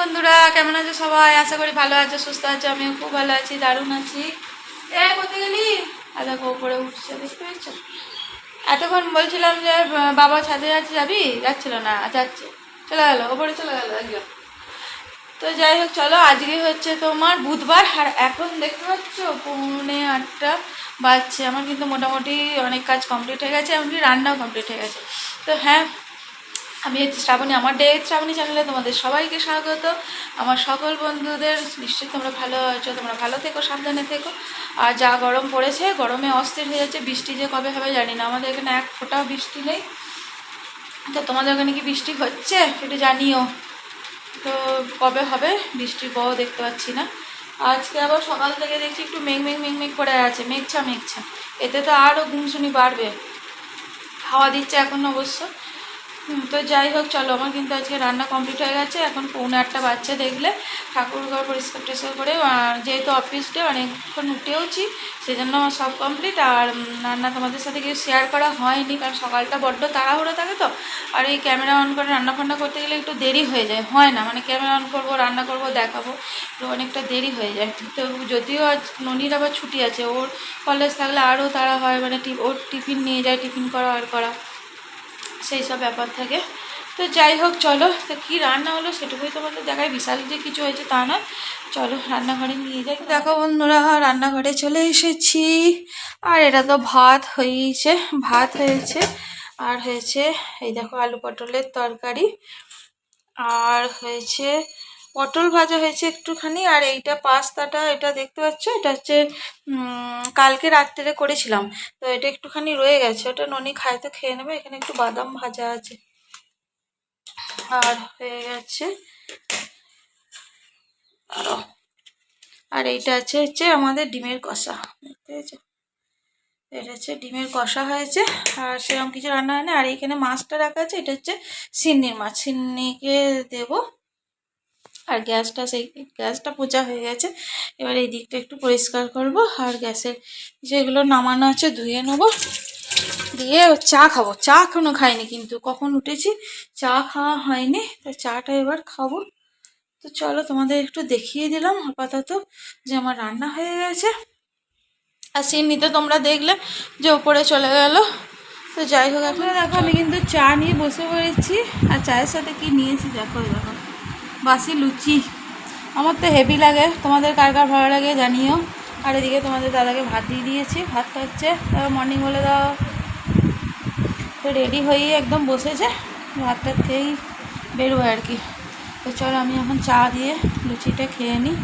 বন্ধুরা, কেমন আছো সবাই? আশা করি ভালো আছো, সুস্থ আছো। আমিও খুব ভালো আছি, দারুণ আছি। কোথায় গেলি? দেখো উপরে উঠছে, দেখতে পেয়েছো? এতক্ষণ বলছিলাম যে বাবা ছাদে যাচ্ছে, যাবি? যাচ্ছিল না, যাচ্ছে, চলে গেল, ওপরে চলে গেল একজন। তো যাই হোক, চলো। আজকে হচ্ছে তোমার বুধবার, আর এখন দেখতে পাচ্ছ 7:45 বাজছে। আমার কিন্তু মোটামুটি অনেক কাজ কমপ্লিট হয়ে গেছে, এমনকি রান্নাও কমপ্লিট হয়ে গেছে। তো হ্যাঁ, আমি হচ্ছে শ্রাবণী, আমার ডে শ্রাবণী চ্যানেলে তোমাদের সবাইকে স্বাগত। আমার সকল বন্ধুদের, নিশ্চয়ই তোমরা ভালো আছো, তোমরা ভালো থেকো, সাবধানে থেকো। আর যা গরম পড়েছে, গরমে অস্থির হয়ে যাচ্ছে। বৃষ্টি যে কবে হবে জানি না, আমাদের এখানে এক ফোঁটাও বৃষ্টি নেই। তো তোমাদের ওখানে কি বৃষ্টি হচ্ছে একটু জানিও তো, কবে হবে বৃষ্টির বও দেখতে পাচ্ছি না। আজকে আবার সকাল থেকে দেখছি একটু মেঘ মেঘ মেঘ মেঘ করে আছে, মেঘছা মেঘছা। এতে তো আরও গুমসুনি বাড়বে, হাওয়া দিচ্ছে এখন অবশ্য। তো যাই হোক, চলো। আমার কিন্তু আজকে রান্না কমপ্লিট হয়ে গেছে। এখন 7:45 বাচ্চা দেখলে ঠাকুর ঘর পরিষ্কার টরিষ্কার করে, যেহেতু অফিস ডে অনেকক্ষণ উঠেওছি, সেজন্য সব কমপ্লিট। আর রান্না তোমাদের সাথে কিছু শেয়ার করা হয়নি, কারণ সকালটা বড্ড তাড়াহুড়ো থাকে তো। আর এই ক্যামেরা অন করে রান্না ফান্না করতে গেলে একটু দেরি হয়ে যায়, হয় না মানে ক্যামেরা অন করবো, রান্না করবো, দেখাবো, তো অনেকটা দেরি হয়ে যায়। তো যদিও আজ ননির আবার ছুটি আছে, ওর কলেজ থাকলে আরও তাড়া হয়, মানে ওর টিফিন নিয়ে যায়, টিফিন করা আর করা, সেই সব ব্যাপার থাকে। তো যাই হোক, চলো। তো কী রান্না হলো সেটুকুই তোমাদের দেখায়, বিশাল যে কিছু হয়েছে তা না। চলো রান্নাঘরে নিয়ে যাই। দেখো বন্ধুরা, রান্নাঘরে চলে এসেছি। আর এটা তো ভাত হয়েছে, ভাত হয়েছে, আর হয়েছে এই দেখো আলু পটলের তরকারি, আর হয়েছে পটল ভাজা হয়েছে একটুখানি। আর এইটা পাস্তাটা, এটা দেখতে পাচ্ছ, এটা হচ্ছে কালকে রাত্রে করেছিলাম, তো এটা একটুখানি রয়ে গেছে, ওটা ননি খায় তো খেয়ে নেবে। এখানে একটু বাদাম ভাজা আছে, আর হয়ে গেছে আরো। আর এইটা হচ্ছে আমাদের ডিমের কষা, দেখতে পেয়েছো? এটা হচ্ছে ডিমের কষা হয়েছে, আর সেরকম কিছু রান্না হয় না। আর এইখানে মাছটা রাখা আছে, এটা হচ্ছে সিন্নির মাছ, সিন্নিকে দেবো। আর গ্যাসটা পোঁচা হয়ে গেছে। এবার এই দিকটা একটু পরিষ্কার করব, আর গ্যাসের যেগুলো নামানো আছে ধুয়ে নেবো, দিয়ে চা খাবো। চা এখনো খাইনি, কিন্তু কখন উঠেছি চা খাওয়া হয়নি, তো চাটা এবার খাবো। তো চলো, তোমাদের একটু দেখিয়ে দিলাম আপাতত যে আমার রান্না হয়ে গেছে। আর সিন্নিতে তোমরা দেখলে যে উপরে চলে গেল। তো যাই হোক, এখন দেখো আমি কিন্তু চা নিয়ে বসে পড়েছি। আর চায়ের সাথে কি নিয়েছি দেখো, দেখো বাসি লুচি। আমার তো হেভি লাগে, তোমাদের কার কার ভালো লাগে জানিও। আর এদিকে তোমাদের দাদাকে ভাত দিয়ে দিয়েছি, ভাত খাচ্ছে, মর্নিং বলে দাও। তো রেডি হয়ে একদম বসেছে, ভাতটা খেয়েই বেরোয় আর কি। তো চলো, আমি এখন চা দিয়ে লুচিটা খেয়ে নিই।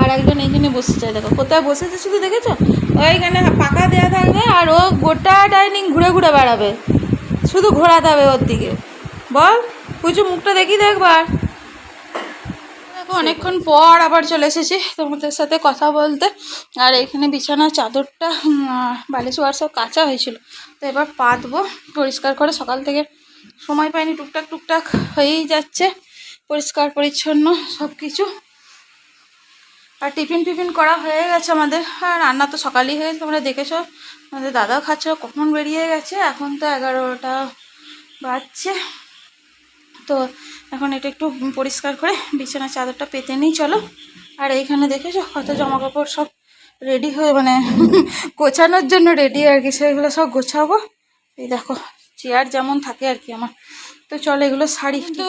আর একজন এইখানে বসে যায়, দেখো কোথায় বসেছে শুধু দেখেছো? ওইখানে পাকা দেওয়া থাকবে, আর ও গোটা ডাইনিং ঘুরে ঘুরে বেড়াবে, শুধু ঘোরাতে হবে ওর দিকে। বল পুচু, মুখটা দেখি তো একবার। দেখো অনেকক্ষণ পর আবার চলে এসেছি তোমাদের সাথে কথা বলতে। আর এখানে বিছানার চাদরটা, বালিশ ওয়ার সব কাঁচা হয়েছিল, তো এবার পাতবো পরিষ্কার করে। সকাল থেকে সময় পাইনি, টুকটাক টুকটাক হয়েই যাচ্ছে পরিষ্কার পরিচ্ছন্ন সব কিছু। আর টিফিন করা হয়ে গেছে আমাদের। আর রান্না তো সকালেই হয়ে গেছে, তোমরা দেখেছো। আমাদের দাদাও খাচ্ছে, কখন বেরিয়ে গেছে, এখন তো 11টা বাজছে। তো এখন এটা একটু পরিষ্কার করে বিছানার চাদরটা পেতে নিই, চলো। আর এইখানে দেখেছো কত জামা কাপড় সব রেডি হয়ে, মানে গোছানোর জন্য রেডি আর কি, সেগুলো সব গোছাবো। এই দেখো চেয়ার যেমন থাকে আর কি আমার। তো চলো এগুলো শাড়ি, কিন্তু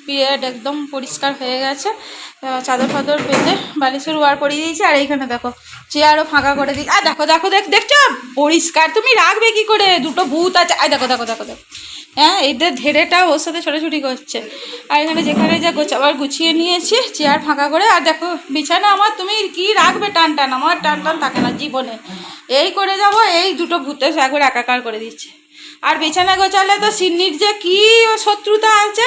পিরিয়ড একদম পরিষ্কার হয়ে গেছে। চাদর ফাদর পেতে বালিশের ওয়ার পরিয়ে দিয়েছি। আর এইখানে দেখো চেয়ারও ফাঁকা করে দিই। আর দেখো দেখো দেখছো পরিষ্কার, তুমি রাখবে কি করে, দুটো ভূত আছে। আর দেখো দেখো দেখো দেখো, হ্যাঁ এইদের ধেড়েটা ওর সাথে ছোটাছুটি করছে। আর এখানে যেখানে যা গোছাবার গুছিয়ে নিয়েছি, চেয়ার ফাঁকা করে। আর দেখো বিছানা আমার, তুমি কি রাখবে টান টান, আমার টান টান থাকে না জীবনে। এই করে যাব, এই দুটো ভূতে একবার একাকার করে দিচ্ছে। আর বিছানা গোছালে তো সিন্নির যে কি শত্রুতা আছে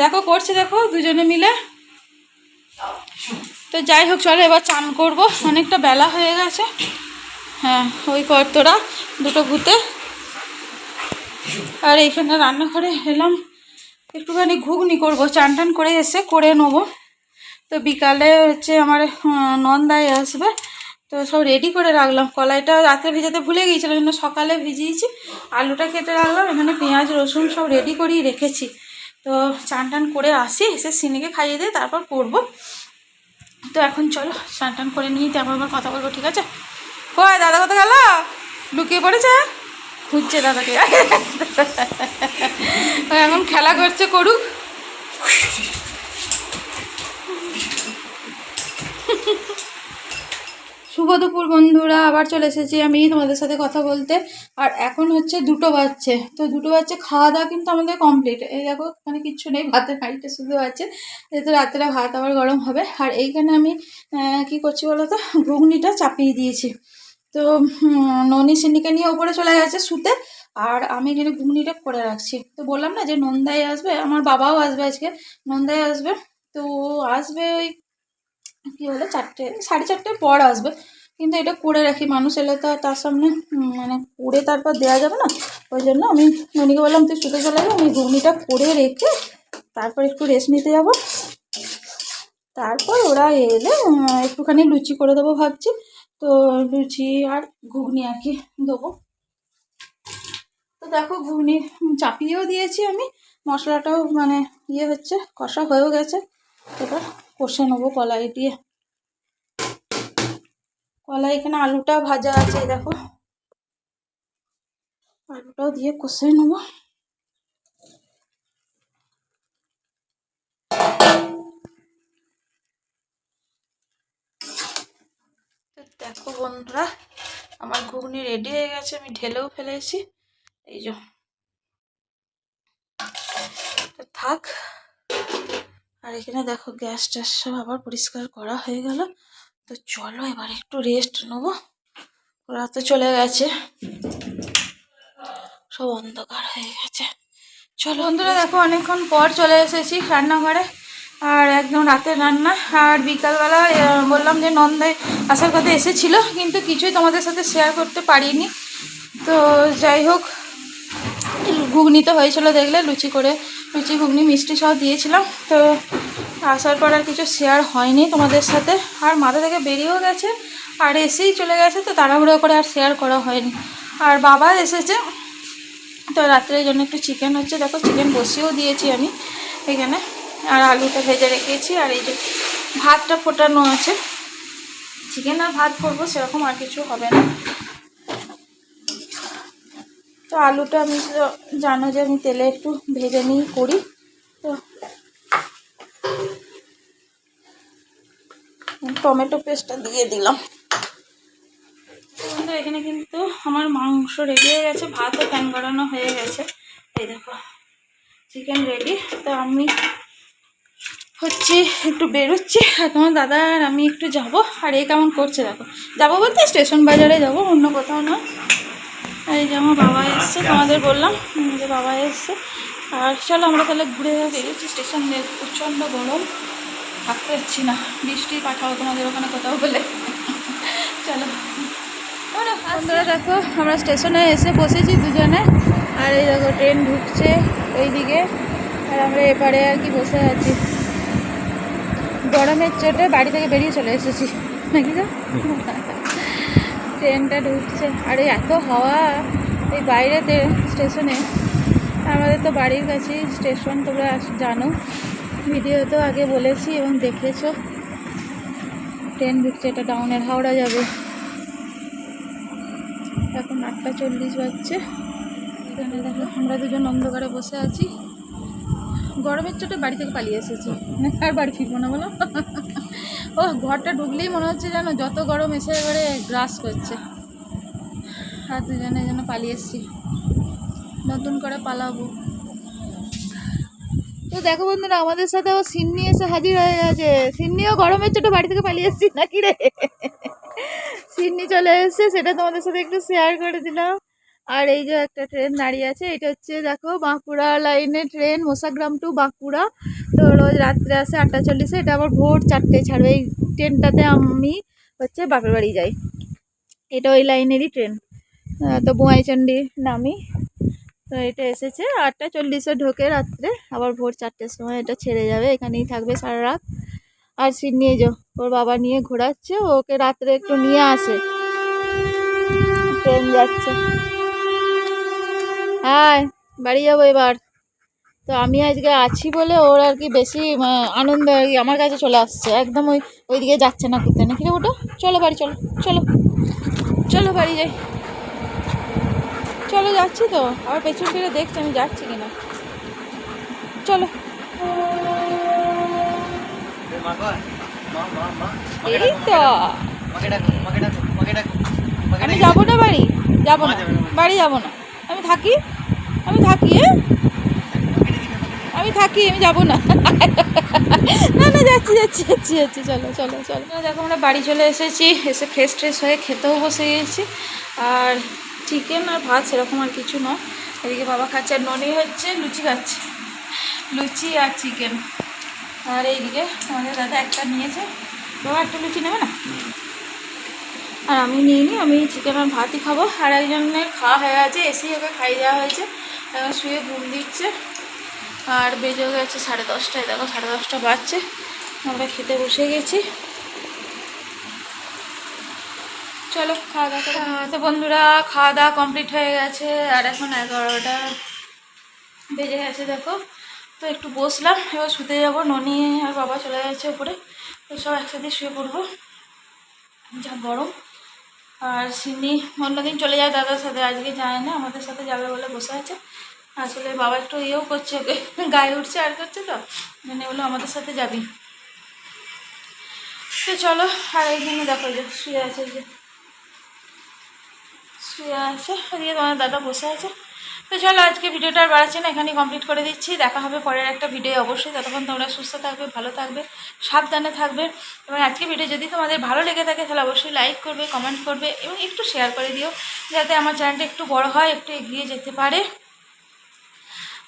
দেখো, করছে দেখো দুজনে মিলে। তো যাই হোক, চলো এবার চান করবো, অনেকটা বেলা হয়ে গেছে। হ্যাঁ ওই কর্তরা দুটো ভূতে। আর এইখানে রান্নাঘরে এলাম, একটুখানি ঘুগনি করবো, চান টান করে এসে করে নেবো। তো বিকালে হচ্ছে আমার নন্দাই আসবে, তো সব রেডি করে রাখলাম। কলাইটা রাতে ভিজাতে ভুলে গিয়েছিলাম, জন্য সকালে ভিজিয়েছি। আলুটা কেটে রাখলাম, এখানে পেঁয়াজ রসুন সব রেডি করেই রেখেছি। তো চান টান করে আসি, এসে সিনিকে খাইয়ে দিয়ে তারপর করব। তো এখন চলো স্নান টান করে নিই, তারপর আবার কথা বলবো, ঠিক আছে? কই দাদা কোথায় গেল? লুকিয়ে পড়েছে, খুঁজছে দাদাকে। এখন খেলা করছে, করুক। শুভ দুপুর বন্ধুরা, আবার চলে এসেছি আমি তোমাদের সাথে কথা বলতে। আর এখন হচ্ছে 2টো বাজছে, তো 2টো বাজছে, খাওয়া দাওয়া কিন্তু আমাদের কমপ্লিট। এই দেখো মানে কিচ্ছু নেই, ভাতের হাঁড়িটা শুধু আছে, যেহেতু রাত্রে ভাত আবার গরম হবে। আর এইখানে আমি কি করছি বলো তো, ঘুগনিটা চাপিয়ে দিয়েছি। তো ননি সিনিকে নিয়ে ওপরে চলে গেছে শুতে, আর আমি এখানে ঘুগনিটা করে রাখছি। তো বললাম না যে নন্দাই আসবে, আমার বাবাও আসবে আজকে, নন্দাই আসবে। তো আসবে ওই কি হলো 4টে 4:30 পর আসবে, কিন্তু এটা করে রাখি, মানুষ এলে তো তার সামনে মানে করে তারপর দেওয়া যাবে না। ওই জন্য আমি ননিকে বললাম তুই শুতে চলে যাবো, আমি ঘুগনিটা করে রেখে তারপর একটু রেস্ট নিতে যাব। তারপর ওরা এলে একটুখানি লুচি করে দেবো ভাবছি। তো লুচি আর ঘুগনি আর কি দেবো। তো দেখো ঘুগনি চাপিয়েও দিয়েছি আমি, মশলাটাও মানে ইয়ে হচ্ছে, কষা হয়েও গেছে। এবার কষে নেবো কলাই দিয়ে। কলাই এখানে আলুটা ভাজা আছে, দেখো আলুটাও দিয়ে কষে নেবো। দেখো বন্ধুরা, আমার ঘুগনি রেডি হয়ে গেছে, আমি ঢেলেও ফেলেছি, এই যে থাক। আর এখানে দেখো গ্যাস ট্যাস সব আবার পরিষ্কার করা হয়ে গেল। তো চলো এবার একটু রেস্ট নেবো, ওরা তো চলে গেছে, সব অন্ধকার হয়ে গেছে। চলো বন্ধুরা, দেখো অনেকক্ষণ পর চলে এসেছি রান্নাঘরে, আর একদম রাতের রান্না। আর বিকালবেলা বললাম যে নন্দাই আসার কথা এসেছিলো, কিন্তু কিছুই তোমাদের সাথে শেয়ার করতে পারিনি। তো যাই হোক, ঘুগনি তো হয়েছিল দেখলে, লুচি ঘুগনি মিষ্টি সব দিয়েছিলাম। তো আসার পর আর কিছু শেয়ার হয়নি তোমাদের সাথে, আর মাথা থেকে বেরিয়েও গেছে, আর এসেই চলে গেছে, তো তাড়াহুড়ো করে আর শেয়ার করা হয়নি। আর বাবা এসেছে, তো রাত্রের জন্য একটু চিকেন হচ্ছে, দেখো চিকেন বসিয়েও দিয়েছি আমি এখানে, আর আলুটা ভেজে রেখেছি, আর এই যে ভাতটা ফোটানো আছে। চিকেন আর ভাত করবো, সেরকম আর কিছু হবে না। তো আলুটা আমি জানো যে আমি তেলে একটু ভেজে নিই করি, তো টমেটো পেস্টটা দিয়ে দিলাম। তো এখানে কিন্তু আমার মাংস রেডি হয়ে গেছে, ভাতও ফ্যান গড়ানো হয়ে গেছে, এই দেখো চিকেন রেডি। তো আমি হচ্ছে একটু বেরোচ্ছি, আর তোমার দাদা আর আমি একটু যাব। আর এই কেমন করছে দেখো, যাবো বলতে স্টেশন বাজারে যাব, অন্য কোথাও না। এই যে আমার বাবা এসছে, তোমাদের বললাম যে বাবা এসছে। আর চলো আমরা তাহলে ঘুরে বেরিয়েছি, স্টেশন দিয়ে প্রচণ্ড গরম, থাকতে পারছি না, বৃষ্টি পাঠাও তোমাদের ওখানে কোথাও বলে। চলো বন্ধুরা, দেখো আমরা স্টেশনে এসে বসেছি দুজনে, আর এই দেখো ট্রেন ঢুকছে ওইদিকে, আর আমরা এপারে আর কি বসে আছি। গরমের চোটে বাড়ি থেকে বেরিয়ে চলে এসেছি নাকি গো? ট্রেনটা ঢুকছে, আর এই এত হাওয়া এই বাইরেতে স্টেশনে। আমাদের তো বাড়ির কাছেই স্টেশন, তোমরা জানো, ভিডিওতেও আগে বলেছি এবং দেখেছো। ট্রেন ঢুকছে, এটা ডাউনের হাওড়া যাবে। এখন 8:40 বাজছে। এখানে দেখো আমরা দুজন অন্ধকারে বসে আছি, গরমের চোটে বাড়ি থেকে পালিয়ে এসেছি, আর বাড়ি ফিরবো না বলো। ও ঘরটা ঢুকলেই মনে হচ্ছে জানো যত গরম এসে এবারে গ্রাস করছে, আর দুজনে যেন পালিয়ে এসেছি, নতুন করে পালাবো। তো দেখো বন্ধুরা, আমাদের সাথে ও সিন্নি এসে হাজির হয়ে গেছে। সিন্নিও গরমের চোটে বাড়ি থেকে পালিয়ে এসেছি নাকি রে? সিন্নি চলে এসেছে, সেটা তোমাদের সাথে একটু শেয়ার করে দিলাম। আর এই যে একটা ট্রেন দাঁড়িয়ে আছে, এটা হচ্ছে দেখো বাঁকুড়া লাইনের ট্রেন, মোসাগ্রাম টু বাঁকুড়া। তো রোজ রাত্রে আসে 8:40-এ, এটা আবার ভোর 4টায় ছাড়বে। এই ট্রেনটাতে আমি হচ্ছে বাপের বাড়ি যাই, এটা ওই লাইনেরই ট্রেন। তো বোয়াইচন্ডি নামি, তো এটা এসেছে 8:40-এ ঢোকে রাত্রে, আবার ভোর 4টের সময় এটা ছেড়ে যাবে, এখানেই থাকবে সারা রাত। আর সিন্নি যে ওর বাবা নিয়ে ঘোরাচ্ছে, ওকে রাত্রে একটু নিয়ে আসে, ট্রেন যাচ্ছে। হাই, বাড়ি যাবো এবার। তো আমি আজকে আছি বলে ওর আর কি বেশি আনন্দ আর কি আমার কাছে চলে আসছে, একদম ওইদিকে যাচ্ছে না ঘুরতে না। কিরে ওটা, চলো বাড়ি চলো, চলো চলো বাড়ি যাই, চলো যাচ্ছি তো। আবার পেছন ফিরে দেখছি আমি যাচ্ছি কিনা, চলো। এই তো আমি যাবো না বাড়ি, যাবো না বাড়ি, যাবো না, আমি থাকি, আমি থাকি, আমি থাকি, আমি যাবো না। না না যাচ্ছি যাচ্ছি যাচ্ছি যাচ্ছি, চলো চলো চলো। দেখো আমরা বাড়ি চলে এসেছি, এসে ফ্রেশ ট্রেশ হয়ে খেতেও বসে গেছি। আর চিকেন আর ভাত সেরকম আর কিছু নয়। এদিকে বাবা খাচ্ছে আর ননি হচ্ছে লুচি খাচ্ছে, লুচি আর চিকেন। আর এইদিকে আমাদের দাদা একটা নিয়েছে, বাবা একটা লুচি নেবে না, আর আমি নিইনি, আমি চিকেন আর ভাতই খাবো। আর একজনের খাওয়া হয়ে গেছে, এসেই ওকে খাইয়ে দেওয়া হয়েছে, এখন শুয়ে ঘুম দিচ্ছে। আর বেজে গেছে 10:30, দেখো 10:30 বাজছে, আমরা খেতে বসে গেছি। চলো খাওয়া দাওয়া। তো বন্ধুরা খাওয়া দাওয়া কমপ্লিট হয়ে গেছে, আর এখন 11টা বেজে গেছে দেখো। তো একটু বসলাম, এবার শুতে যাব। ননি আর বাবা চলে যাচ্ছে উপরে, তো সব একসাথে শুয়ে পড়বো, যা গরম। আর সিনি অন্যদিন চলে যায় দাদার সাথে, আজকে যায় না, আমাদের সাথে যাবে বলে বসে আছে। আসলে বাবা একটু ইয়েও করছে, ওকে গায়ে উঠছে আর করছে, তো মানে বললো আমাদের সাথে যাবি। তো চলো। আর এইখানে দেখো যে শুয়ে আছে, যে শুয়ে আছে, ওদিকে তোমার দাদা বসে আছে। তো চলো আজকে ভিডিওটা আর বাড়াচ্ছি না, এখানেই কমপ্লিট করে দিচ্ছি। দেখা হবে পরের একটা ভিডিও অবশ্যই, ততক্ষণ তোমরা সুস্থ থাকবে, ভালো থাকবে, সাবধানে থাকবে। এবং আজকে ভিডিও যদি তোমাদের ভালো লেগে থাকে তাহলে অবশ্যই লাইক করবে, কমেন্ট করবে এবং একটু শেয়ার করে দিও, যাতে আমার চ্যানেলটা একটু বড় হয়, একটু এগিয়ে যেতে পারে।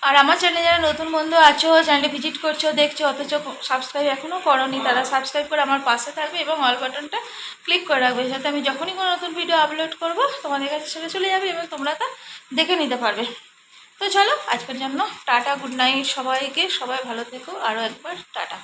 আর আমার চ্যানেলে যারা নতুন বন্ধু আছো, চ্যানেলে ভিজিট করছো, দেখছো, অথচ সাবস্ক্রাইব এখনও করোনি, তারা সাবস্ক্রাইব করে আমার পাশে থাকবে এবং অল বাটনটা ক্লিক করে রাখবে, যাতে আমি যখনই কোনো নতুন ভিডিও আপলোড করব তোমাদের কাছে সেটা চলে যাবে এবং তোমরা তা দেখে নিতে পারবে। তো চলো আজকের জন্য টাটা, গুড নাইট সবাইকে, সবাই ভালো থেকো, আরও একবার টাটা।